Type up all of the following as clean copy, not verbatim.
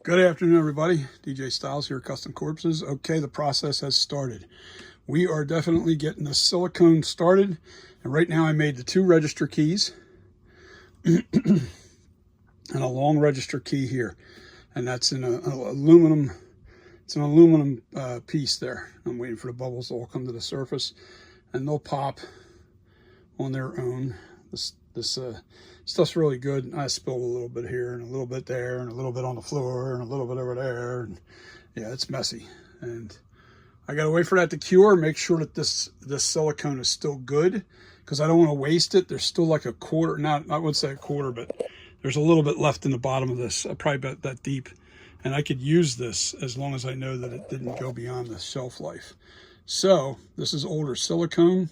Good afternoon, everybody. DJ Styles here, Custom Corpses. Okay, the process has started. We are definitely getting the silicone started. And right now I made the 2 register keys and a long register key here. And that's in an aluminum piece there. I'm waiting for the bubbles to all come to the surface and they'll pop on their own. This stuff's really good. I spilled a little bit here and a little bit there and a little bit on the floor and a little bit over there. And yeah, it's messy. And I got to wait for that to cure. Make sure that this silicone is still good because I don't want to waste it. There's still like a quarter, I would say a quarter, but there's a little bit left in the bottom of this. Probably about that deep. And I could use this as long as I know that it didn't go beyond the shelf life. So this is older silicone.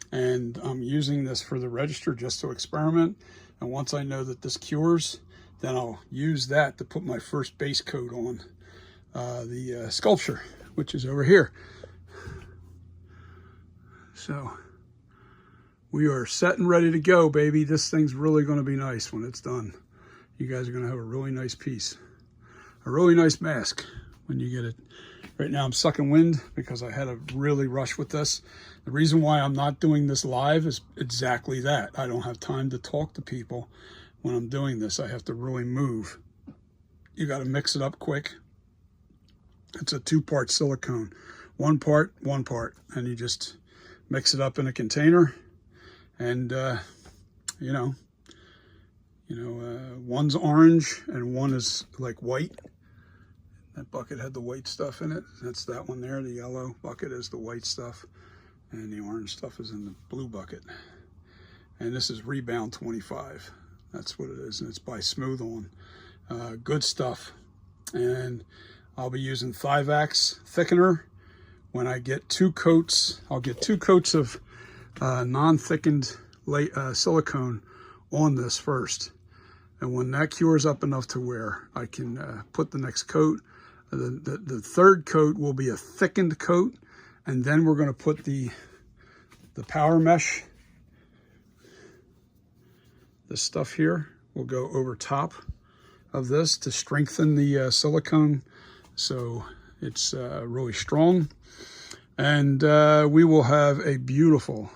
And I'm using this for the register just to experiment. And once I know that this cures, then I'll use that to put my first base coat on the sculpture, which is over here. So we are set and ready to go, baby. This thing's really going to be nice when it's done. You guys are going to have a really nice piece, a really nice mask when you get it. Right now I'm sucking wind because I had a really rush with this. The reason why I'm not doing this live is exactly that. I don't have time to talk to people when I'm doing this. I have to really move. You got to mix it up quick. It's a 2-part silicone. One part, and you just mix it up in a container. And one's orange and one is like white. That bucket had the white stuff in it. That's that one there. The yellow bucket is the white stuff. And the orange stuff is in the blue bucket. And this is Rebound 25. That's what it is. And it's by Smooth On. Good stuff. And I'll be using Thivax thickener. When I get 2 coats, I'll get 2 coats of non-thickened silicone on this first. And when that cures up enough to where I can put the next coat, the third coat will be a thickened coat, and then we're going to put the power mesh. This stuff here will go over top of this to strengthen the silicone so it's really strong. And we will have a beautiful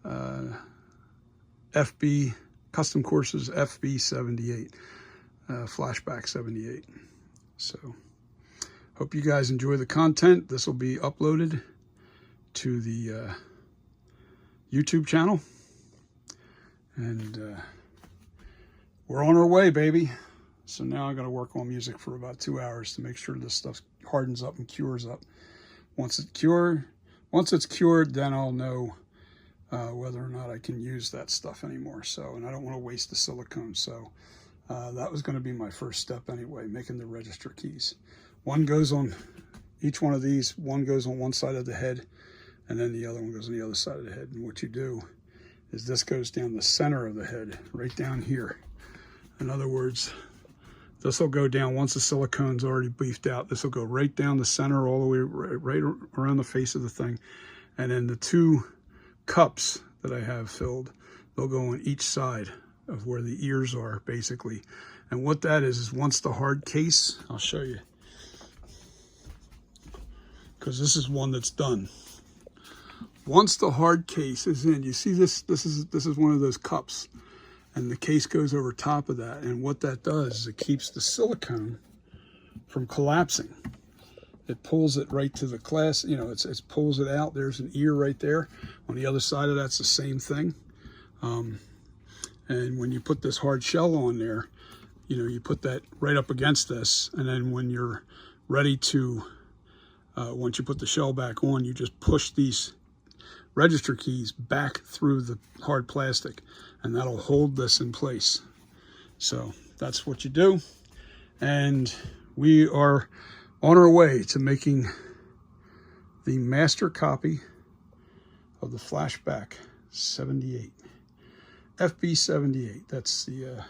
FB Custom Courses FB 78 Flashback 78. So hope you guys enjoy the content. This will be uploaded to the YouTube channel, and we're on our way, baby. So now I got to work on music for about 2 hours to make sure this stuff hardens up and cures up. Once it's cured, then I'll know whether or not I can use that stuff anymore. So, and I don't want to waste the silicone. So that was going to be my first step anyway, making the register keys. One goes on each one of these. One goes on one side of the head, and then the other one goes on the other side of the head. And what you do is this goes down the center of the head, right down here. In other words, this will go down once the silicone's already beefed out. This will go right down the center, all the way right around the face of the thing. And then the 2 cups that I have filled, they'll go on each side of where the ears are, basically. And what that is once the hard case, I'll show you, because this is one that's done. Once the hard case is in, you see this is one of those cups, and the case goes over top of that. And what that does is it keeps the silicone from collapsing. It pulls it right to the class, you know, it pulls it out. There's an ear right there. On the other side of that's the same thing. And when you put this hard shell on there, you know, you put that right up against this, and then when you're ready to, once you put the shell back on, you just push these register keys back through the hard plastic, and that'll hold this in place. So that's what you do. And we are on our way to making the master copy of the Flashback 78. FB 78. That's the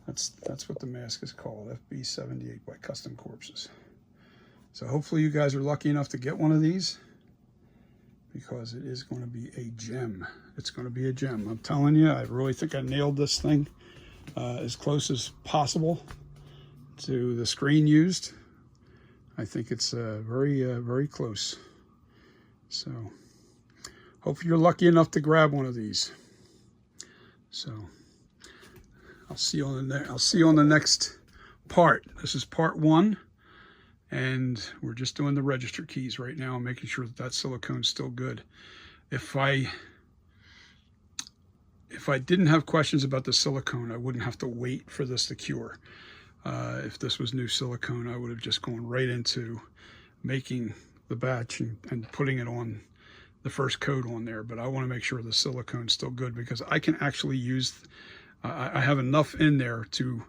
that's what the mask is called. FB 78 by Custom Corpses. So hopefully you guys are lucky enough to get one of these, because it is going to be a gem. It's going to be a gem. I'm telling you, I really think I nailed this thing as close as possible to the screen used. I think it's very close. So hopefully you're lucky enough to grab one of these. So I'll see you on the next part. This is part 1, and we're just doing the register keys right now and making sure that silicone's still good. If I didn't have questions about the silicone, I wouldn't have to wait for this to cure. If this was new silicone, I would have just gone right into making the batch and putting it on the first coat on there. But I want to make sure the silicone's still good, because I can actually use, I have enough in there to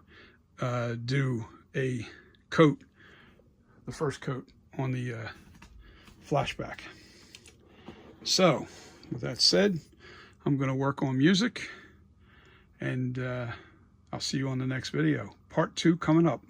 do a coat, the first coat on the Flashback. So with that said, I'm going to work on music, and I'll see you on the next video. Part 2 coming up.